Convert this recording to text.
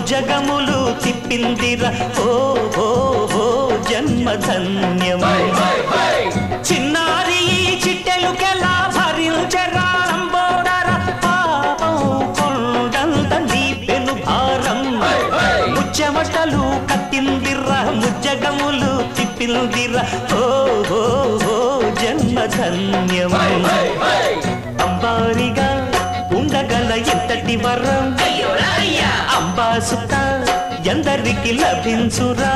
భుజగములు తిప్పిందిరా ఓ ఓ ఓ జన్మధన్యమై చిన్నారి చిట్టెలుకెలా భరించరా లంబోదర పాపం కొండంత నీ పెను భారం ముచ్చమటలు కట్టిందిరా ముజ్జగములు తిప్పిందిరా ఓ ఓ ఓ జన్మధన్యమై అంబారిగా ఉండగల ఎంతటి వరం అంబాసుత ఎందరికి లభించురా